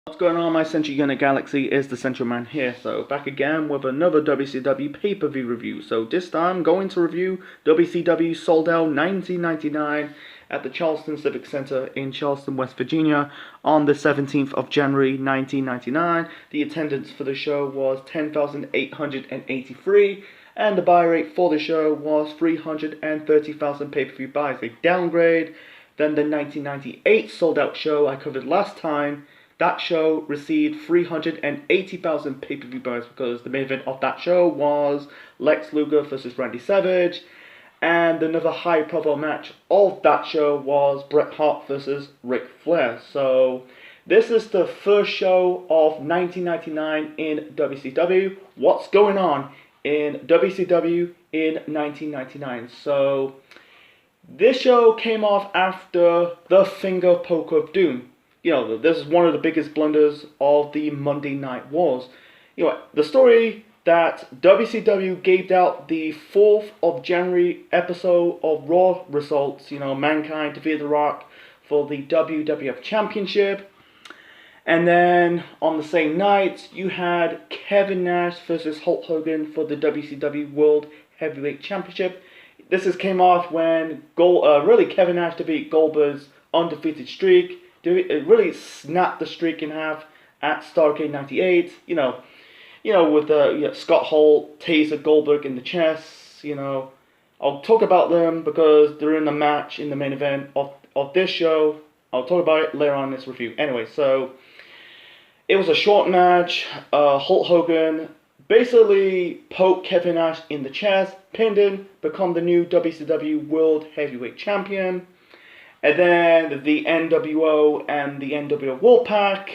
What's going on, my Central Unit Galaxy? Is the Central Man here. So back again with another WCW pay-per-view review. So this time going to review WCW Souled Out 1999 at the Charleston Civic Center in Charleston, West Virginia on the 17th of January 1999. The attendance for the show was 10,883 and the buy rate for the show was 330,000 pay-per-view buys. A downgrade than the 1998 Souled Out show I covered last time. That show received 380,000 pay-per-view buys because the main event of that show was Lex Luger versus Randy Savage, and another high-profile match of that show was Bret Hart versus Ric Flair. So this is the first show of 1999 in WCW. What's going on in WCW in 1999? So this show came off after the Finger Poke of Doom. You know, this is one of the biggest blunders of the Monday Night Wars. You know, the story that WCW gave out the 4th of January episode of Raw results, you know, Mankind defeated The Rock for the WWF Championship. And then on the same night, you had Kevin Nash versus Hulk Hogan for the WCW World Heavyweight Championship. This came off when Kevin Nash defeated Goldberg's undefeated streak. It really snapped the streak in half at Starrcade 98. You know, with Scott Hall taser Goldberg in the chest. You know, I'll talk about them because they're in the match in the main event of this show. I'll talk about it later on in this review. Anyway, so it was a short match. Hulk Hogan basically poked Kevin Nash in the chest, pinned him, become the new WCW World Heavyweight Champion. And then the NWO and the NWO Wolfpack,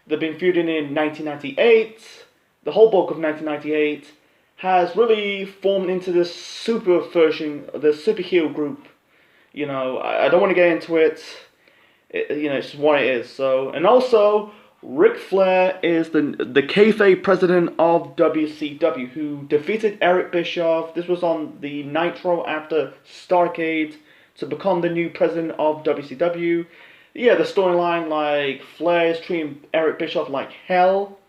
they've been feuding in 1998. The whole bulk of 1998 has really formed into this super version, the superhero group. You know, I don't want to get into it. You know, it's just what it is. So, and also, Ric Flair is the kayfabe president of WCW, who defeated Eric Bischoff. This was on the Nitro after Starrcade, to become the new president of WCW. Yeah, the storyline, like Flair is treating Eric Bischoff like hell.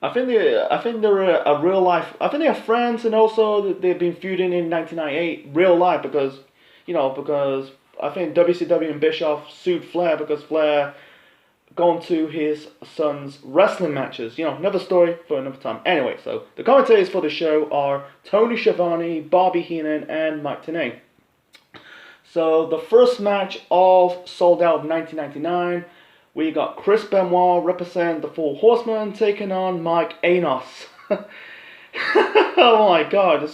I think they're a real life. I think they are friends, and also they've been feuding in 1998 real life because I think WCW and Bischoff sued Flair because Flair gone to his son's wrestling matches. You know, another story for another time. Anyway, so the commentators for the show are Tony Schiavone, Bobby Heenan, and Mike Tenay. So the first match of Souled Out 1999, we got Chris Benoit represent the Four Horsemen taking on Mike Enos. Oh my God!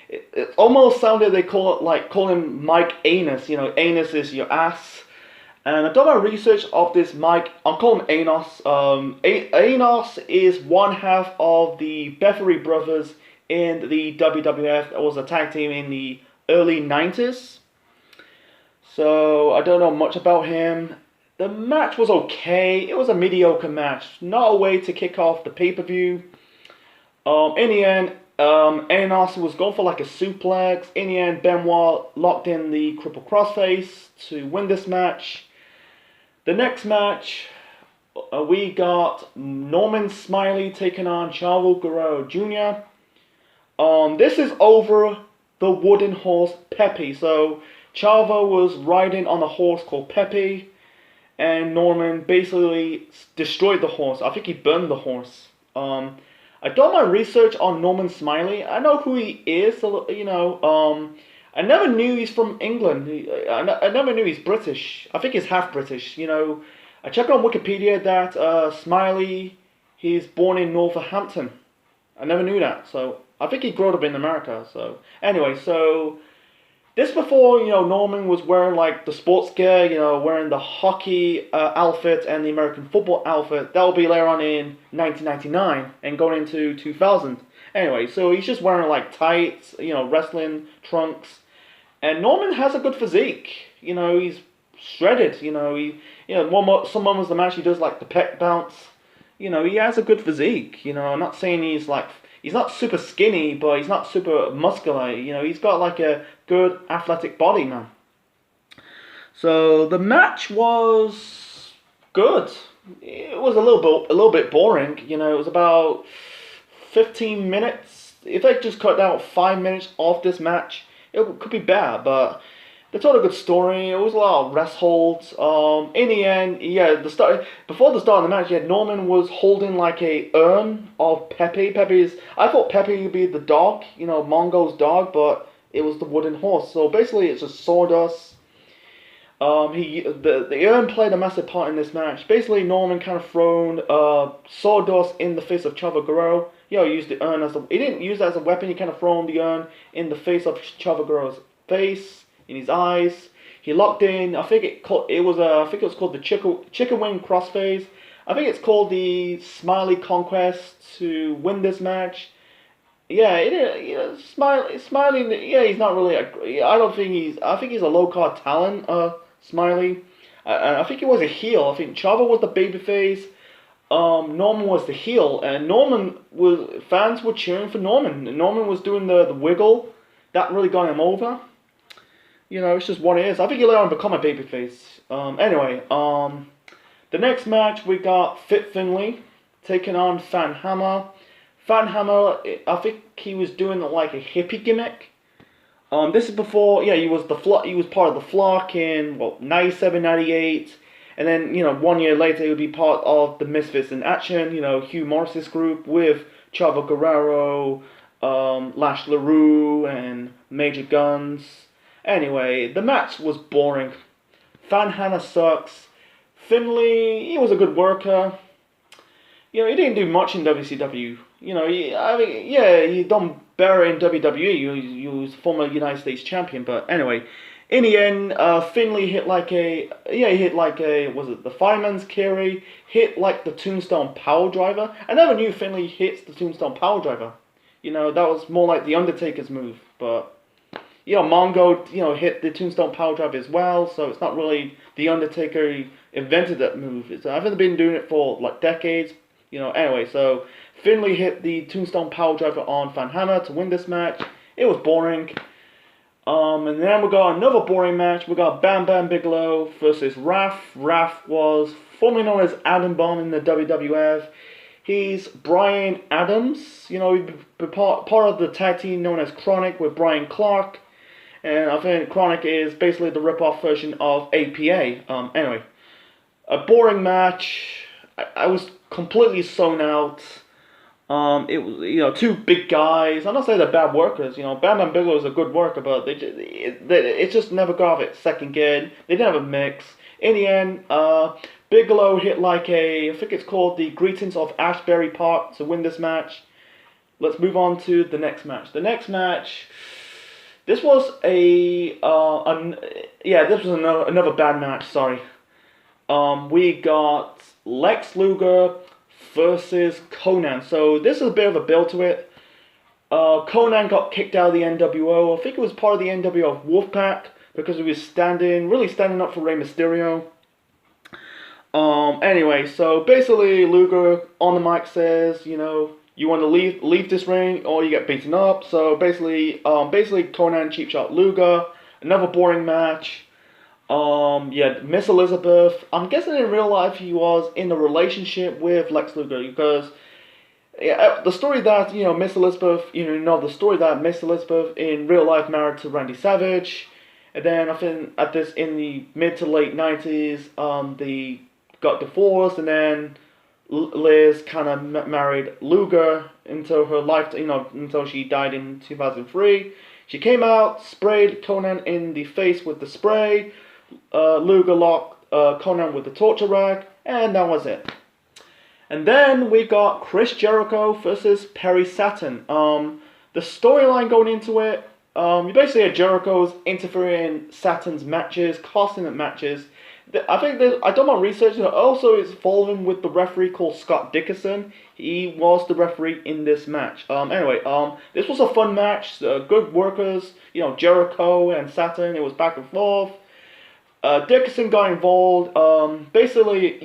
It almost sounded they call him Mike Anus. You know, anus is your ass. And I've done my research of this Mike. I'll call him Enos. Enos is one half of the Beverly Brothers in the WWF. That was a tag team in the early 90s. So, I don't know much about him. The match was okay. It was a mediocre match. Not a way to kick off the pay-per-view. In the end, Enos was going for like a suplex. In the end, Benoit locked in the triple crossface to win this match. The next match, we got Norman Smiley taking on Chavo Guerrero Jr. This is over the wooden horse Pepe. So Chavo was riding on a horse called Pepe, and Norman basically destroyed the horse. I think he burned the horse. I done my research on Norman Smiley. I know who he is, you know. I never knew he's from England. I never knew he's British. I think he's half British, you know. I checked on Wikipedia that Smiley, he's born in Northampton. I never knew that, so I think he grew up in America. So anyway, so this before, you know, Norman was wearing like the sports gear, you know, wearing the hockey outfit and the American football outfit. That will be later on in 1999 and going into 2000. Anyway, so he's just wearing like tights, you know, wrestling trunks. And Norman has a good physique. You know, he's shredded. You know, some moments of the match he does like the pec bounce. You know, he has a good physique. You know, I'm not saying he's not super skinny, but he's not super muscular. You know, he's got like a good athletic body, man. So the match was good. it was a little bit boring. You know, it was about 15 minutes. If they just cut out 5 minutes off this match, it could be bad. But they told a good story. It was a lot of rest holds. In the end, yeah, the start before the start of the match, yeah, Norman was holding like a urn of Pepe. I thought Pepe would be the dog, you know, Mongo's dog, but it was the wooden horse. So basically, it's just sawdust. The urn played a massive part in this match. Basically, Norman kind of thrown sawdust in the face of Chavo Guerrero. You know, he used the urn as he didn't use it as a weapon. He kind of thrown the urn in the face of Chavo Guerrero's face, in his eyes. He locked in. I think it was called the chicken wing crossface. I think it's called the Smiley Conquest to win this match. Yeah, Smiley. Yeah, he's not really. I don't think he's. I think he's a low card talent. Smiley. I think he was a heel. I think Chavo was the babyface. Norman was the heel, and fans were cheering for Norman. Norman was doing the wiggle. That really got him over. You know, it's just what it is. I think he later on become a babyface. Anyway, the next match we got Fit Finlay taking on Fan Hammer. Fan Hammer, I think he was doing like a hippie gimmick. This is before, yeah, he was part of the Flock in 97, 98, and then 1 year later he would be part of the Misfits in Action. You know, Hugh Morris's group with Chavo Guerrero, Lash LaRue, and Major Guns. Anyway, the match was boring. Fan Hammer sucks. Finlay, he was a good worker. You know, he didn't do much in WCW. You know, he done better in WWE. He was former United States champion. But anyway, in the end, Finlay hit was it the fireman's carry? Hit like the Tombstone Power Driver. I never knew Finlay hits the Tombstone Power Driver. You know, that was more like the Undertaker's move. But Mongo, hit the Tombstone Power Driver as well. So it's not really the Undertaker. He invented that move. I haven't been doing it for like decades. Anyway, so Finlay hit the Tombstone Power Driver on Van Hammer to win this match. It was boring. And then we got another boring match. We got Bam Bam Bigelow versus Raph. Raph was formerly known as Adam Bomb in the WWF. He's Brian Adams. He'd be part of the tag team known as Chronic with Brian Clark. And I think Chronic is basically the rip-off version of APA. Anyway, a boring match. I was completely sewn out. It was two big guys. I'm not saying they're bad workers. Bam Bam Bigelow is a good worker, but it just never got off its second gear. They didn't have a mix. In the end, Bigelow hit I think it's called the Greetings of Ashbury Park to win this match. Let's move on to the next match. The next match. This was another bad match. Sorry. We got Lex Luger versus Conan. So this is a bit of a build to it. Conan got kicked out of the NWO. I think it was part of the NWO Wolfpack because he was really standing up for Rey Mysterio. Anyway, so basically Luger on the mic says, you want to leave this ring or you get beaten up. So basically Conan cheap shot Luger. Another boring match. Miss Elizabeth. I'm guessing in real life he was in a relationship with Lex Luger because the story that Miss Elizabeth, the story that Miss Elizabeth in real life married to Randy Savage, and then I think in the mid to late 90s, they got divorced, and then Liz kind of married Luger until her life, until she died in 2003. She came out, sprayed Conan in the face with the spray. Luger locked Conan with the torture rag, and that was it. And then we got Chris Jericho versus Perry Saturn. The storyline going into it, you basically had Jericho's interfering in Saturn's matches, costing him matches. I done my research. Also, it's following with the referee called Scott Dickerson. He was the referee in this match. Anyway, this was a fun match. Good workers. Jericho and Saturn. It was back and forth. Dickerson got involved. Basically,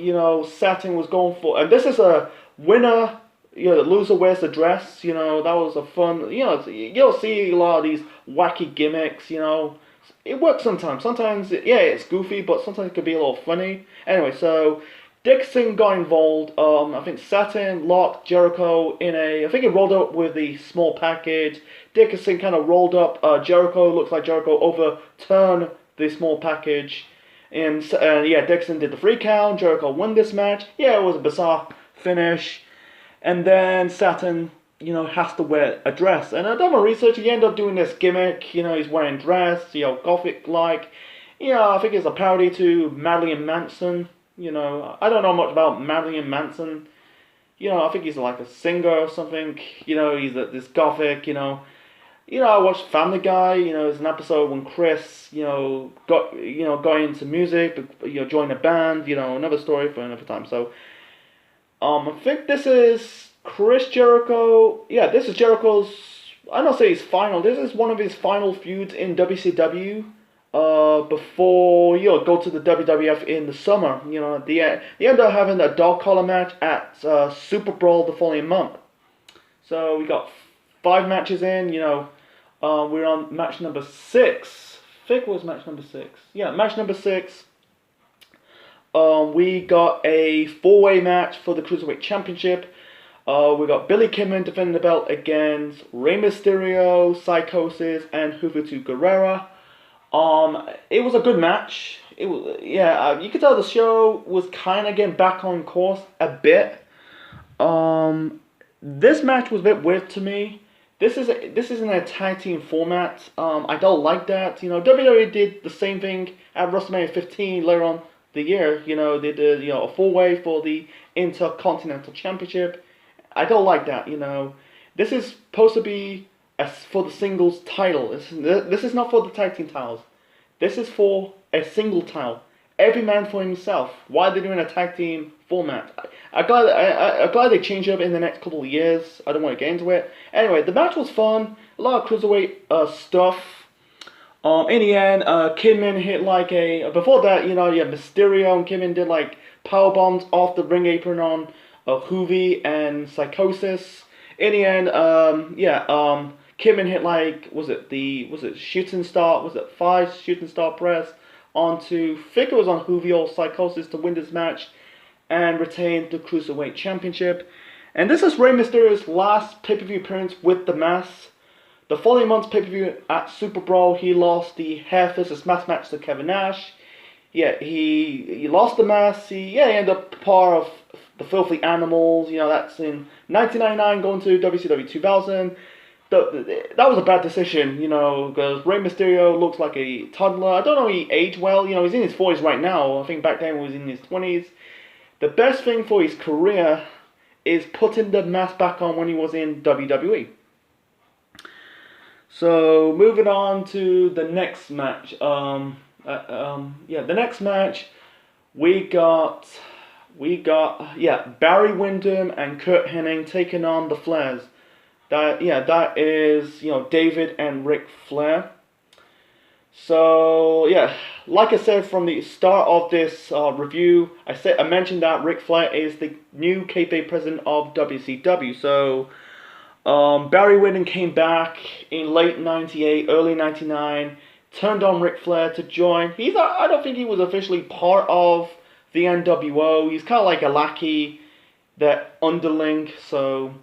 Saturn was going for, and this is a winner. The loser wears the dress. That was a fun. You'll see a lot of these wacky gimmicks. It works sometimes. Sometimes, it's goofy, but sometimes it can be a little funny. Anyway, so Dixon got involved. I think Saturn locked Jericho in a. I think he rolled up with the small package. Dixon kind of rolled up Jericho. Looks like Jericho overturned the small package. And yeah, Dixon did the 3 count. Jericho won this match. Yeah, it was a bizarre finish. And then Saturn, has to wear a dress. And I done my research. He ended up doing this gimmick. He's wearing dress. Gothic-like. I think it's a parody to Marilyn Manson. I don't know much about Marilyn Manson. I think he's like a singer or something. He's this gothic. I watched Family Guy. There's an episode when Chris, got into music, joined a band. Another story for another time. So, I think this is Chris Jericho. Yeah, this is Jericho's. I don't say his final. This is one of his final feuds in WCW. Before go to the WWF in the summer, they end up having a dog collar match at Super Brawl the following month. So we got 5 matches in. We're on match number 6. I think it was match number 6. Yeah, match number 6. We got a 4-way match for the Cruiserweight Championship. We got Billy Kidman defending the belt against Rey Mysterio, Psychosis, and Juventud Guerrera. It was a good match. It was, you could tell the show was kind of getting back on course a bit. This match was a bit weird to me. This isn't a tag team format. I don't like that. WWE did the same thing at WrestleMania 15 later on the year. They did a 4-way for the Intercontinental Championship. I don't like that. This is supposed to be for the singles title. This is not for the tag team titles. This is for a single title. Every man for himself. Why are they doing a tag team format? I'm glad they change up in the next couple of years. I don't want to get into it. Anyway, the match was fun. A lot of cruiserweight stuff. In the end, Kidman hit like a. Before that, you had Mysterio and Kidman did like power bombs off the ring apron on Hoovy and Psychosis. In the end, Kidman hit like, was it shooting star, was it 5 shooting star press onto, I think it was on Hoovy or Psychosis to win this match and retain the Cruiserweight Championship. And this is Rey Mysterio's last pay-per-view appearance with the mask. The following month's pay-per-view at Super Brawl, he lost the hair versus mask match to Kevin Nash. Yeah, he lost the mask. He ended up part of the Filthy Animals. That's in 1999 going to WCW 2000. That was a bad decision, because Rey Mysterio looks like a toddler. I don't know if he aged well. He's in his 40s right now. I think back then he was in his 20s. The best thing for his career is putting the mask back on when he was in WWE. So, moving on to the next match. The next match, we got Barry Windham and Curt Hennig taking on the Flairs. That is, David and Ric Flair. So, like I said from the start of this review, I mentioned that Ric Flair is the new kayfabe president of WCW. So, Barry Windham came back in late 98, early 99, turned on Ric Flair to join. I don't think he was officially part of the NWO. He's kind of like a lackey, that underling, so.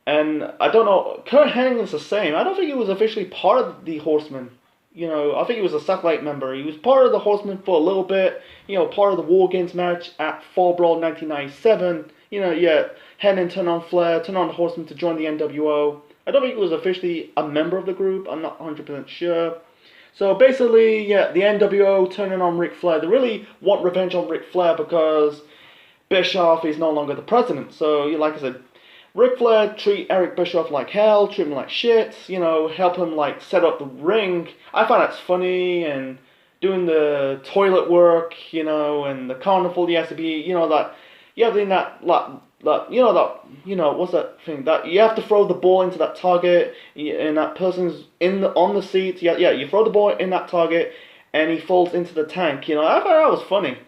And I don't know, Curt Hennig is the same. I don't think he was officially part of the Horsemen. I think he was a satellite member. He was part of the Horsemen for a little bit. Part of the War Games match at Fall Brawl 1997. Hennig turned on Flair, turned on the Horsemen to join the NWO. I don't think he was officially a member of the group. I'm not 100% sure. So basically, the NWO turning on Ric Flair. They really want revenge on Ric Flair because Bischoff is no longer the president. So, like I said, Ric Flair treat Eric Bischoff like hell, treat him like shit, help him like set up the ring. I find that's funny, and doing the toilet work, and the carnival he has to be, what's that thing, that you have to throw the ball into that target, and that person's on the seat, you throw the ball in that target, and he falls into the tank, I thought that was funny,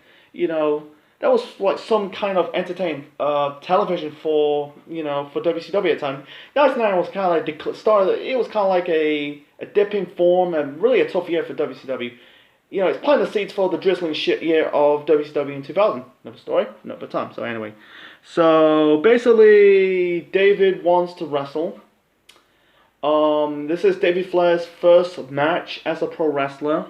That was like some kind of entertaining television for WCW at the time. 99 was kind of like it was kind of like a dip in form and really a tough year for WCW. you know, it's planting the seeds for the drizzling shit year of WCW in 2000. Another story, another time. So anyway, so basically, David wants to wrestle. This is David Flair's first match as a pro wrestler.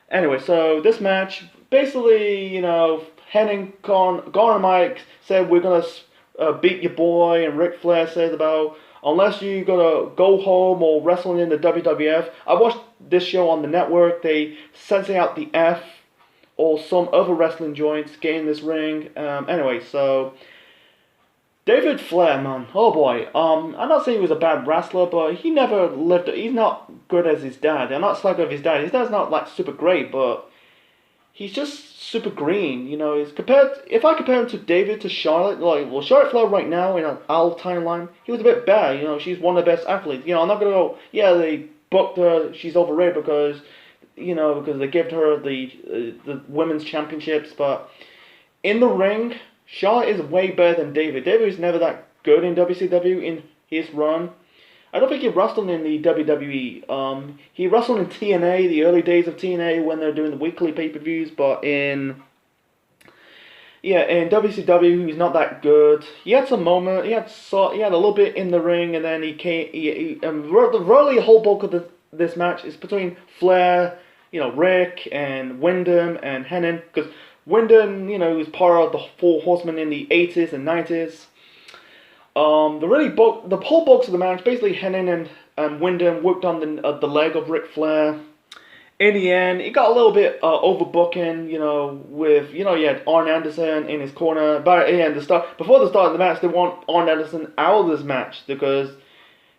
Anyway, so this match, basically, you know, Henning, Garner, and Mike said we're gonna beat your boy, and Ric Flair says about unless you gonna go home or wrestling in the WWF. I watched this show on the network. They sensing out the F or some other wrestling joints, get in this ring. Anyway, so David Flair, man, oh boy. I'm not saying he was a bad wrestler, but he never lived. He's not good as his dad. I'm not slagging off his dad. His dad's not like super great, but he's just super green. You know, if I compare him to David to Charlotte, like well, Charlotte Flair right now in our timeline, he was a bit bad. You know, she's one of the best athletes. You know, I'm not gonna go. Yeah, they booked her. She's overrated because because they gave her the women's championships, but in the ring, Charlotte is way better than David. David was never that good in WCW in his run. I don't think he wrestled in the WWE. He wrestled in TNA, the early days of TNA when they're doing the weekly pay-per-views, but in WCW he's not that good. He had some moment. He had a little bit in the ring, and then he came. Really, the whole bulk of this match is between Flair, Rick and Wyndham and Hennig, because Wyndham, was part of the Four Horsemen in the 80s and 90s. The whole bulk of the match, basically Hennig and Wyndham worked on the leg of Ric Flair. In the end, it got a little bit overbooking, with, you had Arn Anderson in his corner. But before the start of the match, they want Arn Anderson out of this match because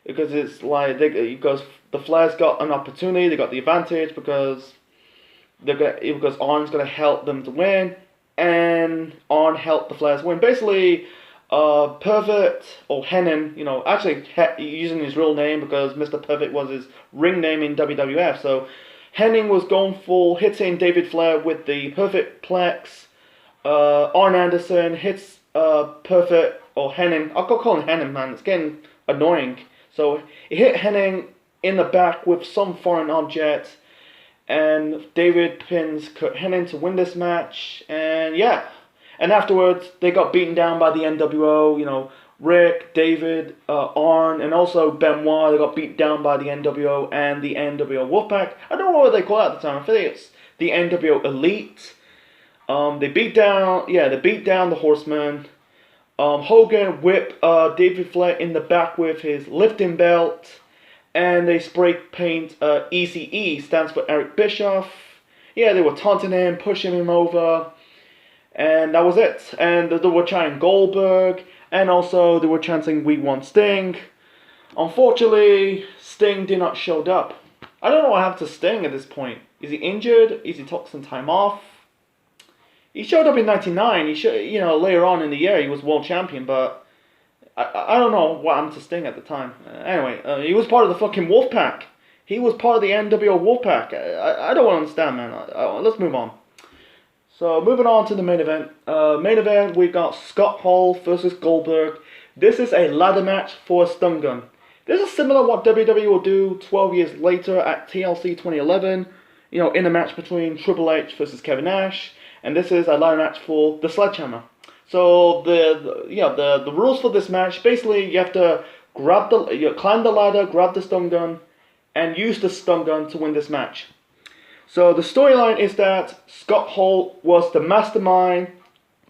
it's like, because the Flair's got an opportunity, they got the advantage because Arn's going to help them to win, and Arn helped the Flair's win. Basically, Perfect, or Hennig, actually using his real name because Mr. Perfect was his ring name in WWF, so Hennig was going full, hitting David Flair with the Perfect Plex. Arn Anderson hits Perfect, or Hennig, I'll call him Hennig, man, it's getting annoying. So he hit Hennig in the back with some foreign object, and David pins Kurt Hennig to win this match, and yeah. And afterwards, they got beaten down by the NWO, Rick, David, Arn, and also Benoit. They got beat down by the NWO and the NWO Wolfpack. I don't know what they call it at the time. I think it's the NWO Elite. They beat down the Horsemen. Hogan whipped David Flair in the back with his lifting belt. And they spray paint ECE, stands for Eric Bischoff. Yeah, they were taunting him, pushing him over. And that was it. And they were chanting Goldberg, and also they were chanting We Want Sting. Unfortunately, Sting did not show up. I don't know what happened to Sting at this point. Is he injured? Is he took some time off? He showed up in '99. Later on in the year he was world champion, but I don't know what happened to Sting at the time. Anyway, he was part of the fucking Wolfpack. He was part of the NWO Wolfpack. I don't understand, man. Let's move on. So, moving on to the main event. Main event, we got Scott Hall versus Goldberg. This is a ladder match for a stun gun. This is similar to what WWE will do 12 years later at TLC 2011. In a match between Triple H versus Kevin Nash. And this is a ladder match for the Sledgehammer. So, the rules for this match, basically you have to climb the ladder, grab the stun gun, and use the stun gun to win this match. So the storyline is that Scott Hall was the mastermind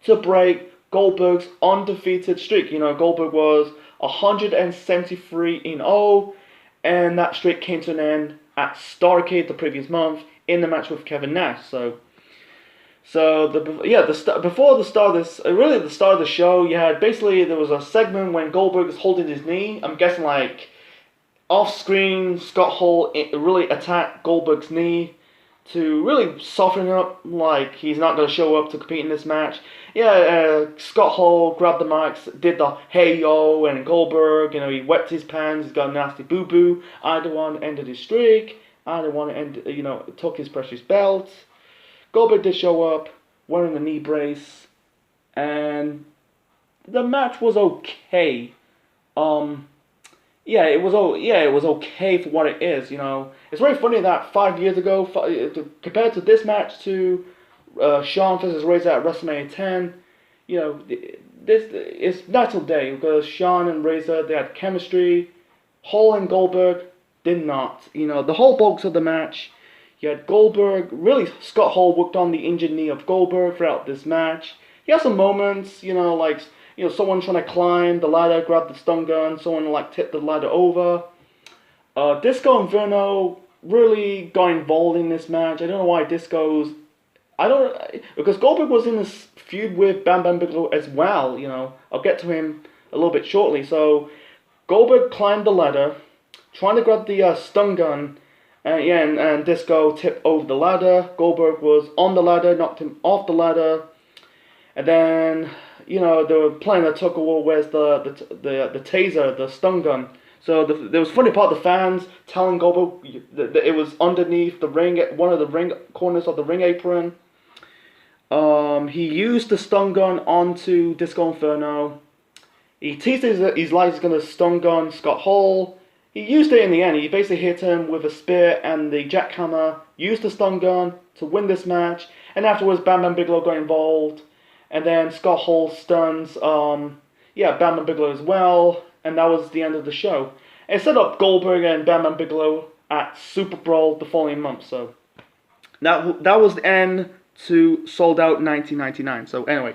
to break Goldberg's undefeated streak. Goldberg was 173-0, and that streak came to an end at Starrcade the previous month in the match with Kevin Nash. Before the start of the start of the show, there was a segment when Goldberg was holding his knee. I'm guessing like off screen, Scott Hall really attacked Goldberg's knee to really soften up, like he's not going to show up to compete in this match. Scott Hall grabbed the mics, did the hey yo, and Goldberg, he wept his pants, he's got a nasty boo boo. Either one ended his streak, either one took his precious belt. Goldberg did show up, wearing a knee brace, and the match was okay. yeah, it was okay for what it is. It's very funny that 5 years ago, compared to this match to Shawn versus Razor at WrestleMania 10, this it's night and day because Shawn and Razor they had chemistry. Hall and Goldberg did not. The whole bulk of the match, you had Goldberg. Really, Scott Hall worked on the injured knee of Goldberg throughout this match. He had some moments, like someone trying to climb the ladder, grab the stun gun, someone like tip the ladder over. Disco Inferno really got involved in this match. I don't know why Disco's. I don't because Goldberg was in this feud with Bam Bam Bigelow as well. I'll get to him a little bit shortly. So Goldberg climbed the ladder, trying to grab the stun gun, and Disco tipped over the ladder. Goldberg was on the ladder, knocked him off the ladder, and then they were playing a tug of war. Where's the taser, the stun gun? So there was funny part of the fans telling Goldberg that it was underneath the ring, one of the ring corners of the ring apron. He used the stun gun onto Disco Inferno. He teased he's like he's gonna stun gun Scott Hall. He used it in the end. He basically hit him with a spear and the jackhammer. Used the stun gun to win this match. And afterwards, Bam Bam Bigelow got involved. And then Scott Hall stuns, Bam Bam Bigelow as well. And that was the end of the show. It set up Goldberg and Bam Bam Bigelow at Super Brawl the following month. So that was the end to Sold Out 1999. So anyway.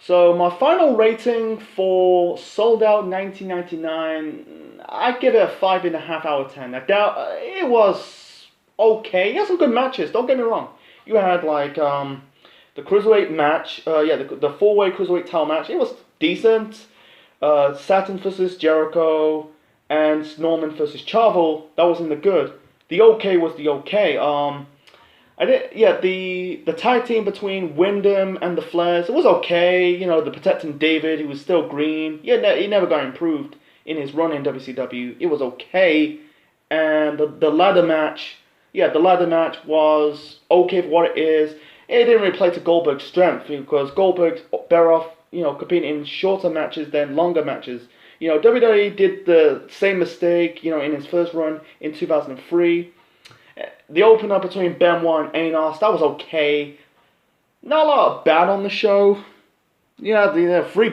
So my final rating for Sold Out 1999, I give it a 5.5 out of 10. It was okay. You had some good matches. Don't get me wrong. You had like the cruiserweight match. The four-way cruiserweight title match. It was decent. Saturn versus Jericho and Norman versus Chavo. That was in the good. The okay was the okay. The tag team between Wyndham and the Flairs, it was okay. The protecting David, he was still green. He never got improved in his run in WCW. It was okay. And the ladder match, the ladder match was okay for what it is. It didn't really play to Goldberg's strength because Goldberg's better off, competing in shorter matches than longer matches. WWE did the same mistake, in his first run in 2003. The opener between Benoit and Enos, that was okay. Not a lot of bad on the show. The three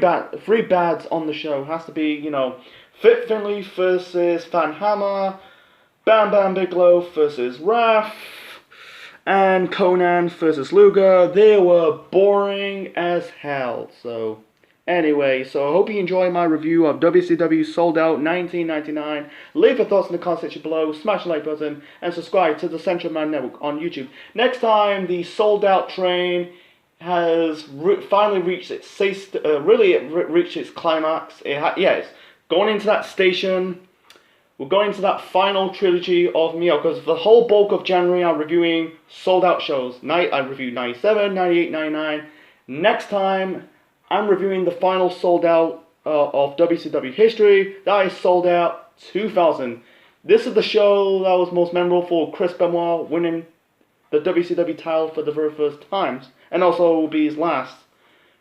bads on the show. Has to be, Fit Finlay versus Van Hammer, Bam Bam Bigelow versus Raph, and Conan versus Luger. They were boring as hell. So anyway, so I hope you enjoy my review of WCW Sold Out 1999. Leave your thoughts in the comment section below, smash the like button, and subscribe to the Central Man Network on YouTube. Next time, the Sold Out train has finally reached its reached its climax. It's going into that station. We're going to that final trilogy of Mio, because the whole bulk of January I'm reviewing Sold Out shows. I reviewed 97, 98, 99. Next time, I'm reviewing the final Sold Out of WCW history. That is Sold Out 2000. This is the show that was most memorable for Chris Benoit winning the WCW title for the very first time. And also will be his last.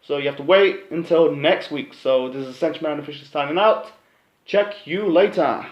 So you have to wait until next week. So this is Central Man officially signing out. Check you later.